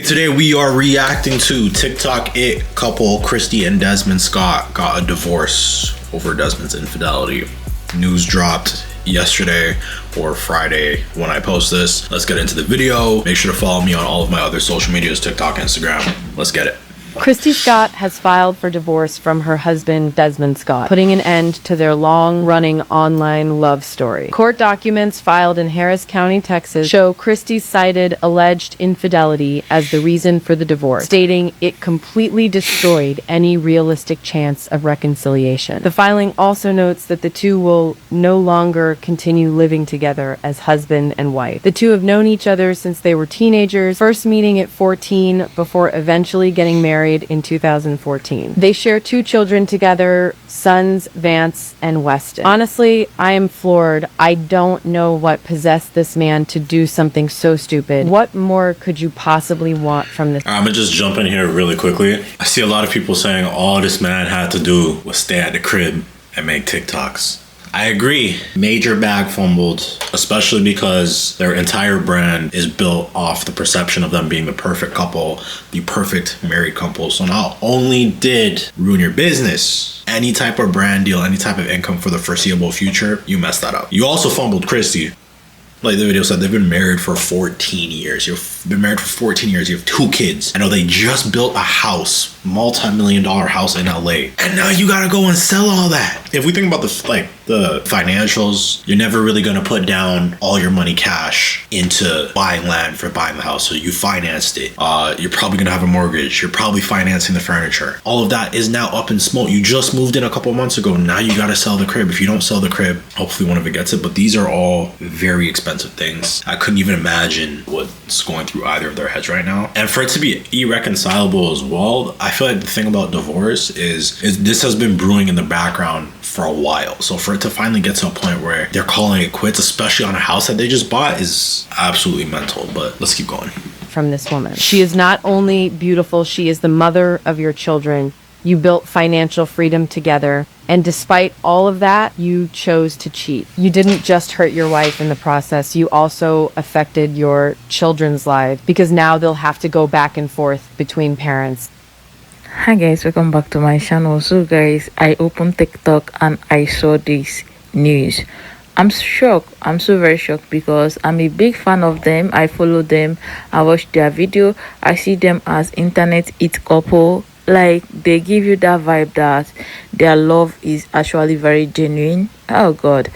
Today we are reacting to TikTok it couple Kristy and Desmond Scott got a divorce over Desmond's infidelity. News dropped yesterday or Friday when I post this. Let's get into the video. Make sure to follow me on all of my other social medias, TikTok, Instagram. Let's get it. Kristy Scott has filed for divorce from her husband, Desmond Scott, putting an end to their long-running online love story. Court documents filed in Harris County, Texas, show Kristy cited alleged infidelity as the reason for the divorce, stating it completely destroyed any realistic chance of reconciliation. The filing also notes that the two will no longer continue living together as husband and wife. The two have known each other since they were teenagers, first meeting at 14 before eventually getting married in 2014. They share two children together, sons Vance and Weston. Honestly, I am floored. I don't know what possessed this man to do something so stupid. What more could you possibly want from this? I'm gonna just jump in here really quickly. I see a lot of people saying all this man had to do was stay at the crib and make TikToks. I agree. Major bag fumbled, especially because their entire brand is built off the perception of them being the perfect couple, the perfect married couple. So not only did ruin your business, any type of brand deal, any type of income for the foreseeable future, you messed that up. You also fumbled Kristy. Like the video said, they've been married for 14 years. You've been married for 14 years. You have two kids. I know they just built a house, multi-million-dollar house in LA. And now you gotta go and sell all that. If we think about the financials, you're never really gonna put down all your money cash into buying land for buying the house. So you financed it. You're probably gonna have a mortgage. You're probably financing the furniture. All of that is now up in smoke. You just moved in a couple months ago. Now you gotta sell the crib. If you don't sell the crib, hopefully one of it gets it. But these are all very expensive things. I couldn't even imagine what's going through either of their heads right now. And for it to be irreconcilable as well, I feel like the thing about divorce is this has been brewing in the background for a while. So for it to finally get to a point where they're calling it quits, especially on a house that they just bought, is absolutely mental. But let's keep going. From this woman. She is not only beautiful, she is the mother of your children. You built financial freedom together. And despite all of that, you chose to cheat. You didn't just hurt your wife in the process. You also affected your children's lives because now they'll have to go back and forth between parents. Hi guys, welcome back to my channel. So guys, I opened TikTok and I saw this news. I'm shocked. I'm so very shocked because I'm a big fan of them. I follow them. I watch their video. I see them as internet it couple. Like they give you that vibe that their love is actually very genuine. Oh god.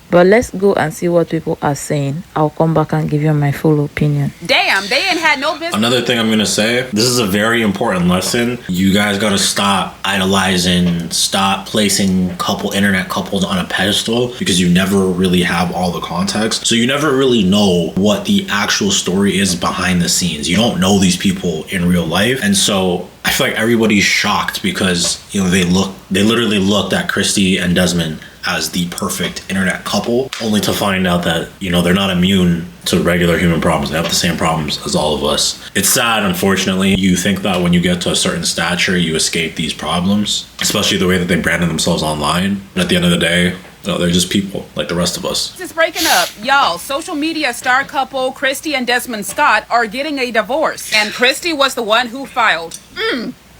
But let's go and see what people are saying. I'll come back and give you my full opinion. Damn, they ain't had no business. Another thing I'm gonna say, this is a very important lesson. You guys gotta stop idolizing, stop placing internet couples on a pedestal because you never really have all the context. So you never really know what the actual story is behind the scenes. You don't know these people in real life. And so I feel like everybody's shocked because, you know, they literally looked at Kristy and Desmond as the perfect internet couple, only to find out that, you know, they're not immune to regular human problems. They have the same problems as all of us. It's sad, unfortunately. You think that when you get to a certain stature, you escape these problems, especially the way that they branded themselves online. And at the end of the day, no, they're just people like the rest of us. Just breaking up. Y'all, social media star couple Kristy and Desmond Scott are getting a divorce. And Kristy was the one who filed.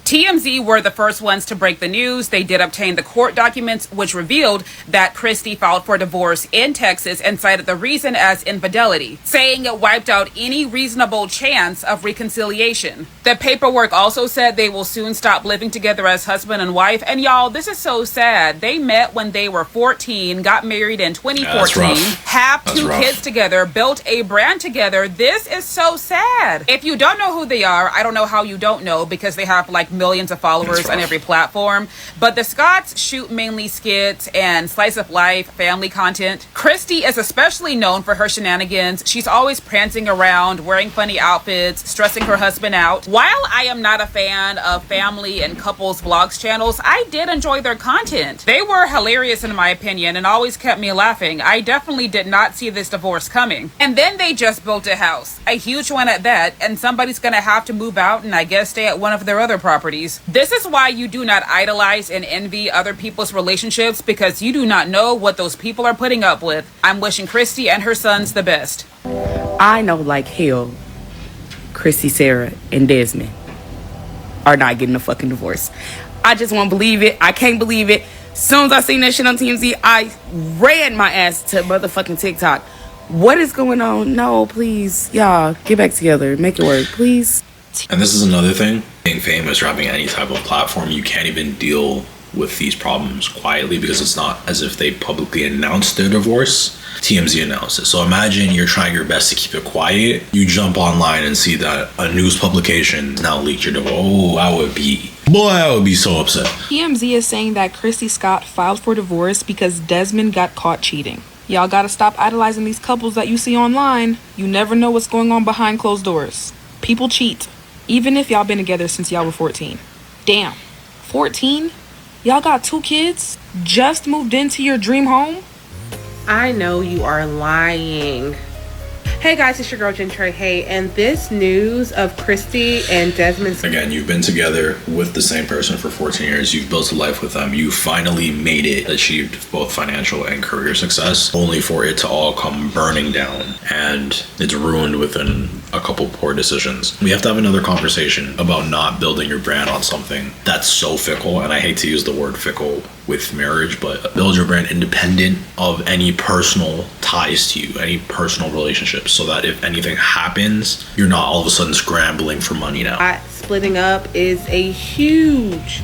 TMZ were the first ones to break the news. They did obtain the court documents, which revealed that Kristy filed for divorce in Texas and cited the reason as infidelity, saying it wiped out any reasonable chance of reconciliation. The paperwork also said they will soon stop living together as husband and wife. And y'all, this is so sad. They met when they were 14, got married in 2014, have two kids together, built a brand together. This is so sad. If you don't know who they are, I don't know how you don't know because they have like millions of followers on every platform. But the Scotts shoot mainly skits and slice of life family content. Kristy is especially known for her shenanigans. She's always prancing around, wearing funny outfits, stressing her husband out. While I am not a fan of family and couples vlogs channels, I did enjoy their content. They were hilarious in my opinion and always kept me laughing. I definitely did not see this divorce coming. And then they just built a house, a huge one at that, and somebody's gonna have to move out and I guess stay at one of their other properties. This is why you do not idolize and envy other people's relationships, because you do not know what those people are putting up with. I'm wishing Kristy and her sons the best. I know like hell Kristy, Sarah, and Desmond are not getting a fucking divorce. I just won't believe it. I can't believe it. As soon as I seen that shit on TMZ, I ran my ass to motherfucking TikTok. What is going on? No, please, y'all, get back together. Make it work, please. And this is another thing. Being famous or having any type of platform, you can't even deal with these problems quietly because it's not as if they publicly announced their divorce. TMZ announced it. So imagine you're trying your best to keep it quiet. You jump online and see that a news publication now leaked your divorce. Oh, I would be so upset. TMZ is saying that Kristy Scott filed for divorce because Desmond got caught cheating. Y'all gotta stop idolizing these couples that you see online. You never know what's going on behind closed doors. People cheat, even if y'all been together since y'all were 14. Damn, 14? Y'all got 2 kids? Just moved into your dream home? I know you are lying. Hey guys, it's your girl Jen Trey. Hey, and this news of Kristy and Desmond. Again, you've been together with the same person for 14 years. You've built a life with them. You finally made it, achieved both financial and career success, only for it to all come burning down. And it's ruined within a couple poor decisions. We have to have another conversation about not building your brand on something that's so fickle. And I hate to use the word fickle with marriage, but build your brand independent of any personal ties to you, any personal relationships, so that if anything happens, you're not all of a sudden scrambling for money now. Splitting up is a huge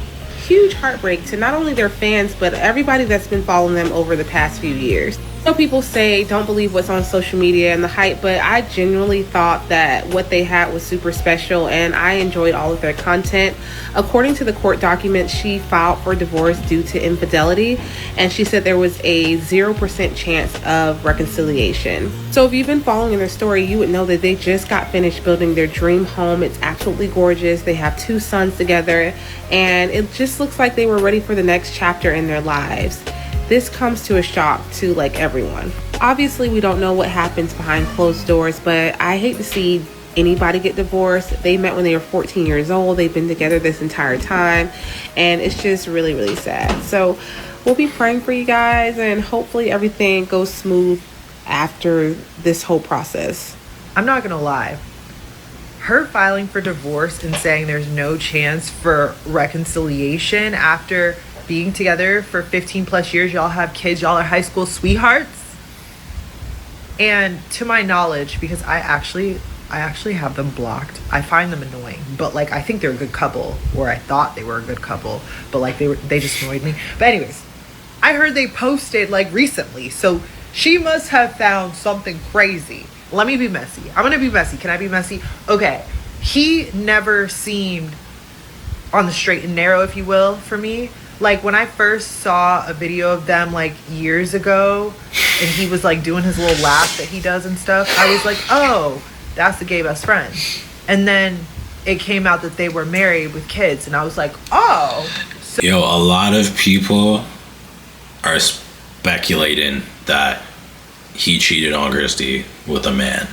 heartbreak to not only their fans, but everybody that's been following them over the past few years. So people say don't believe what's on social media and the hype, but I genuinely thought that what they had was super special and I enjoyed all of their content. According to the court documents, she filed for divorce due to infidelity, and she said there was a 0% chance of reconciliation. So if you've been following their story, you would know that they just got finished building their dream home. It's absolutely gorgeous. They have 2 sons together, and it just looks like they were ready for the next chapter in their lives. This comes to a shock to like everyone. Obviously, we don't know what happens behind closed doors, but I hate to see anybody get divorced. They met when they were 14 years old. They've been together this entire time, and it's just really, really sad. So we'll be praying for you guys, and hopefully everything goes smooth after this whole process. I'm not gonna lie. Her filing for divorce and saying there's no chance for reconciliation after being together for 15 plus years, y'all have kids, y'all are high school sweethearts. And to my knowledge, because I actually have them blocked. I find them annoying, but like I think they're a good couple, or I thought they were a good couple, but like they just annoyed me. But anyways, I heard they posted like recently, so she must have found something crazy. Let me be messy. I'm gonna be messy. Can I be messy? Okay. He never seemed on the straight and narrow, if you will, for me. Like when I first saw a video of them like years ago and he was like doing his little laugh that he does and stuff, I was like, oh, that's the gay best friend. And then it came out that they were married with kids, and I was like, oh. So- Yo, a lot of people are speculating that he cheated on Kristy with a man.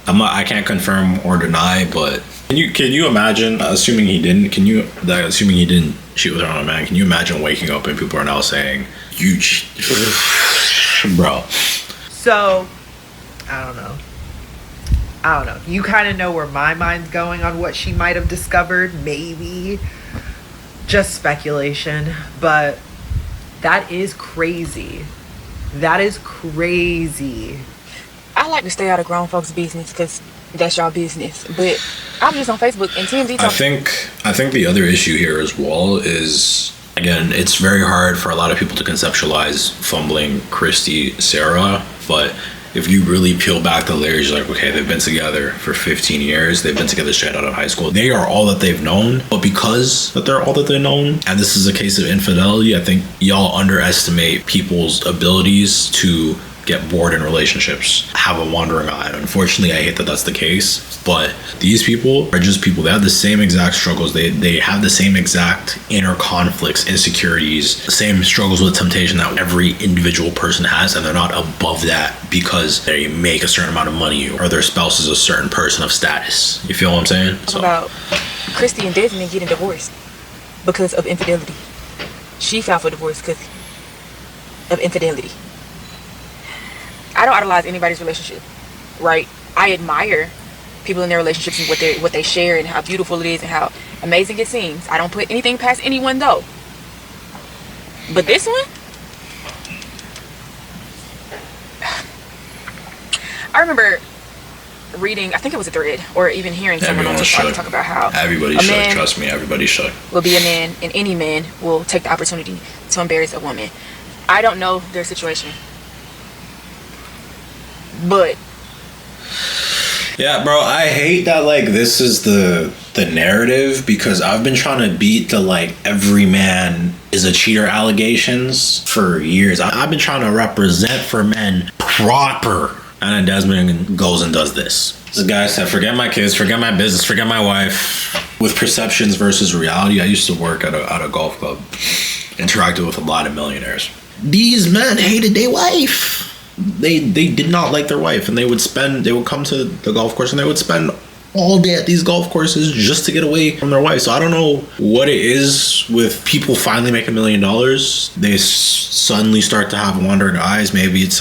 I can't confirm or deny, but can you imagine, assuming he didn't cheat with her on a man, can you imagine waking up and people are now saying, you bro. So, I don't know. You kind of know where my mind's going on what she might have discovered, maybe. Just speculation, but that is crazy. That is crazy. I like to stay out of grown folks' business because that's y'all business. But I'm just on Facebook and TMZ I think the other issue here as well is, again, it's very hard for a lot of people to conceptualize fumbling Kristy, Sarah, but if you really peel back the layers, you're like, okay, they've been together for 15 years. They've been together straight out of high school. They are all that they've known, but because that they're all that they've known, and this is a case of infidelity, I think y'all underestimate people's abilities to get bored in relationships, have a wandering eye. Unfortunately, I hate that that's the case, but these people are just people. They have the same exact struggles. They have the same exact inner conflicts, insecurities, the same struggles with temptation that every individual person has, and they're not above that because they make a certain amount of money or their spouse is a certain person of status. You feel what I'm saying? So about Kristy and Desmond getting divorced because of infidelity. She filed for divorce because of infidelity. I don't idolize anybody's relationship, right? I admire people in their relationships and what they share and how beautiful it is and how amazing it seems. I don't put anything past anyone though. But this one, I remember reading, I think it was a thread, or even hearing someone on TikTok talk about how everybody should. Trust me, everybody should. Will be a man, and any man will take the opportunity to embarrass a woman. I don't know their situation, but yeah, bro, I hate that like this is the narrative, because I've been trying to beat the like every man is a cheater allegations for years. I've been trying to represent for men proper. And then Desmond goes and does this. This guy said, forget my kids, forget my business, forget my wife. With perceptions versus reality, I used to work at a golf club, interacted with a lot of millionaires. These men hated their wife. They did not like their wife, and they would come to the golf course and they would spend all day at these golf courses just to get away from their wife. So I don't know what it is with people finally make $1 million. They suddenly start to have wandering eyes. Maybe it's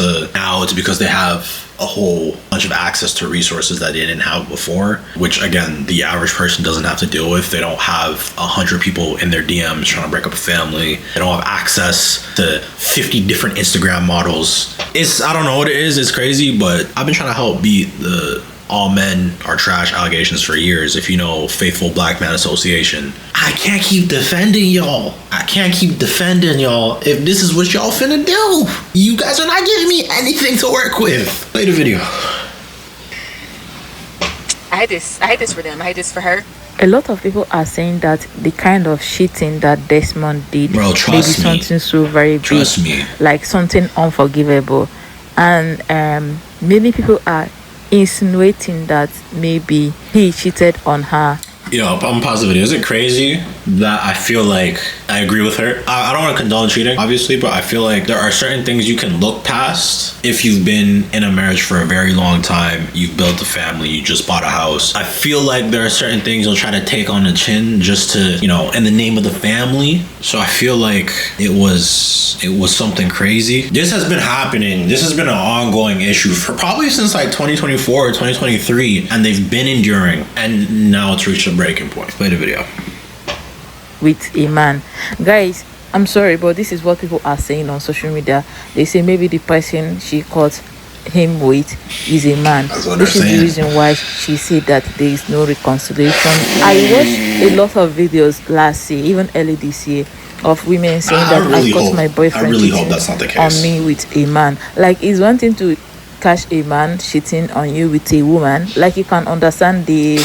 because they have a whole bunch of access to resources that they didn't have before, which again, the average person doesn't have to deal with. They don't have 100 people in their DMs trying to break up a family. They don't have access to 50 different Instagram models. I don't know what it is. It's crazy, but I've been trying to help beat the all men are trash allegations for years. If you know Faithful Black Man Association, I can't keep defending y'all. If this is what y'all finna do. You guys are not giving me anything to work with. Play the video. I hate this for them. I hate this for her. A lot of people are saying that the kind of cheating that Desmond did, bro, maybe something so very big, like something unforgivable, and many people are insinuating that maybe he cheated on her. Yo, I'm positive. Is it crazy that I feel like I agree with her? I don't want to condone cheating, obviously, but I feel like there are certain things you can look past if you've been in a marriage for a very long time, you've built a family, you just bought a house. I feel like there are certain things you'll try to take on the chin just to, in the name of the family. So I feel like it was something crazy. This has been happening. This has been an ongoing issue for probably since like 2024 or 2023, and they've been enduring, and now it's reached a breaking point. Play the video. With a man. Guys, I'm sorry, but this is what people are saying on social media. They say maybe the person she caught him with is a man. This is the reason why she said that there is no reconciliation. I watched a lot of videos last year, even early this year, of women saying I caught my boyfriend on me with a man. Like, it's one thing to catch a man cheating on you with a woman. Like, you can understand the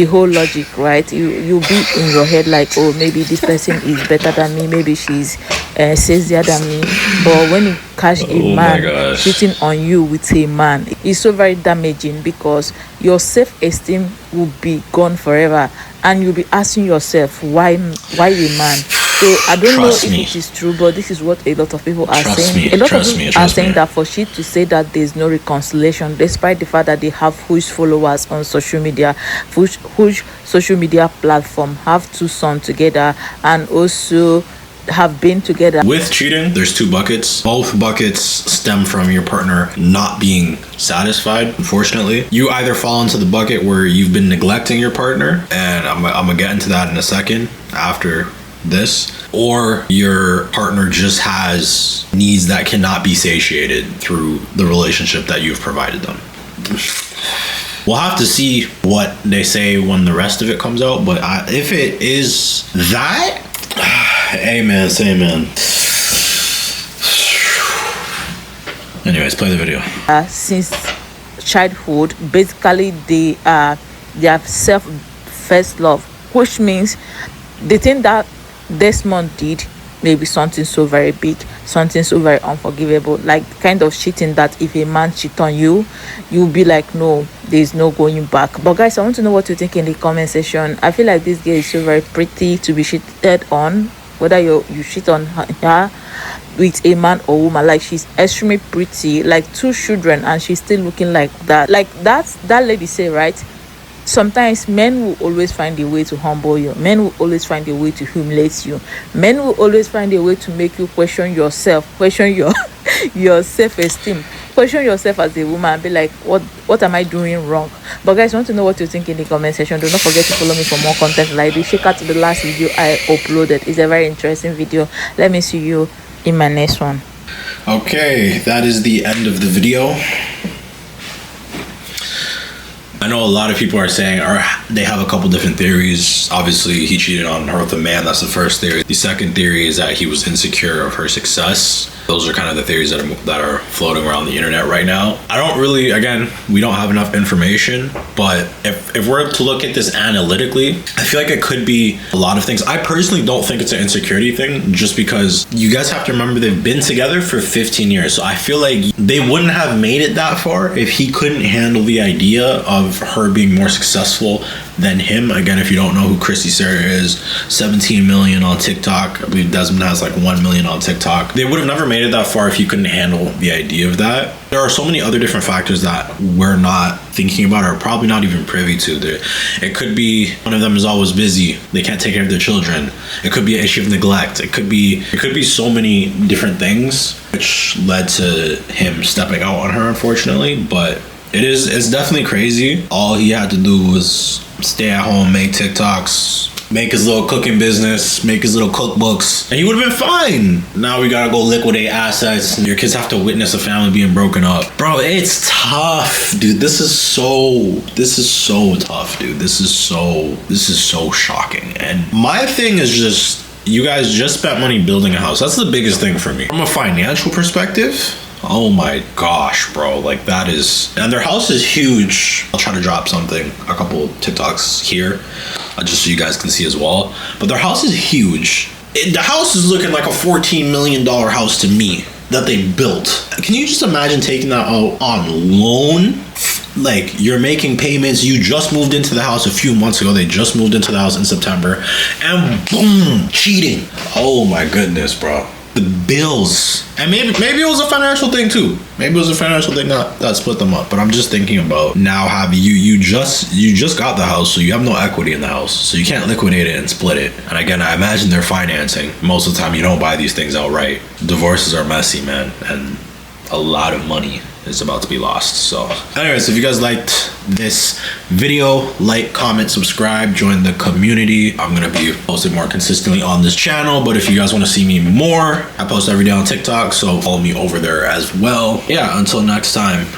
whole logic, right? You'll be in your head like, oh, maybe this person is better than me, maybe she's sexier than me. But when you catch a man cheating on you with a man, it's so very damaging, because your self-esteem will be gone forever, and you'll be asking yourself, why a man? So I don't know if it is true, but this is what a lot of people are saying. A lot of people are saying that for she to say that there's no reconciliation, despite the fact that they have huge followers on social media, huge social media platform, have two sons together, and also have been together. With cheating, there's two buckets. Both buckets stem from your partner not being satisfied. Unfortunately, you either fall into the bucket where you've been neglecting your partner, and I'm gonna get into that in a second after this, or your partner just has needs that cannot be satiated through the relationship that you've provided them. We'll have to see what they say when the rest of it comes out, but if it is that, amen, amen. Anyways, play the video. Since childhood, basically they have first love, which means the thing that Desmond did maybe something so very big, something so very unforgivable, like kind of cheating that if a man cheat on you, you'll be like, no, there's no going back. But guys, I want to know what you think in the comment section. I feel like this girl is so very pretty to be cheated on, whether you cheat on her with a man or woman. Like, she's extremely pretty, like 2 children, and she's still looking like that. Like that lady say, right? Sometimes men will always find a way to humble you. Men will always find a way to humiliate you. Men will always find a way to make you question yourself, question your self-esteem. Question yourself as a woman and be like, what am I doing wrong? But guys, want to know what you think in the comment section. Do not forget to follow me for more content like this. Check out the last video I uploaded. It's a very interesting video. Let me see you in my next one. Okay, that is the end of the video. I know a lot of people are saying, or they have a couple different theories. Obviously, he cheated on her with a man. That's the first theory. The second theory is that he was insecure of her success. Those are kind of the theories that are floating around the internet right now. I don't really, again, we don't have enough information, but if we're to look at this analytically, I feel like it could be a lot of things. I personally don't think it's an insecurity thing, just because you guys have to remember they've been together for 15 years. So I feel like they wouldn't have made it that far if he couldn't handle the idea of her being more successful than him. Again, if you don't know who Kristy is, 17 million on TikTok. I believe Desmond has like 1 million on TikTok. They would have never made it that far if he couldn't handle the idea of that. There are so many other different factors that we're not thinking about, or probably not even privy to. It could be one of them is always busy. They can't take care of their children. It could be an issue of neglect. It could be so many different things which led to him stepping out on her, unfortunately. But it's definitely crazy. All he had to do was stay at home, make TikToks, make his little cooking business, make his little cookbooks, and he would have been fine. Now we gotta go liquidate assets, and your kids have to witness a family being broken up. Bro, it's tough, dude. This is so tough, dude. This is so shocking. And my thing is just, you guys just spent money building a house. That's the biggest thing for me. From a financial perspective, oh my gosh, bro, like that is, and their house is huge. I'll try to drop something, a couple TikToks here, just so you guys can see as well. But their house is huge. The house is looking like a $14 million house to me that they built. Can you just imagine taking that out on loan? Like, you're making payments. You just moved into the house a few months ago. They just moved into the house in September, and boom, cheating. Oh my goodness, bro. The bills, and maybe it was a financial thing too. Maybe it was a financial thing that split them up. But I'm just thinking about now, have you just got the house, so you have no equity in the house, so you can't liquidate it and split it. And again, I imagine they're financing. Most of the time, you don't buy these things outright. Divorces are messy, man, and a lot of money is about to be lost. So anyways, if you guys liked this video, like, comment, subscribe, join the community. I'm gonna be posting more consistently on this channel, but if you guys want to see me more, I post every day on TikTok, so follow me over there as well. Yeah, until next time.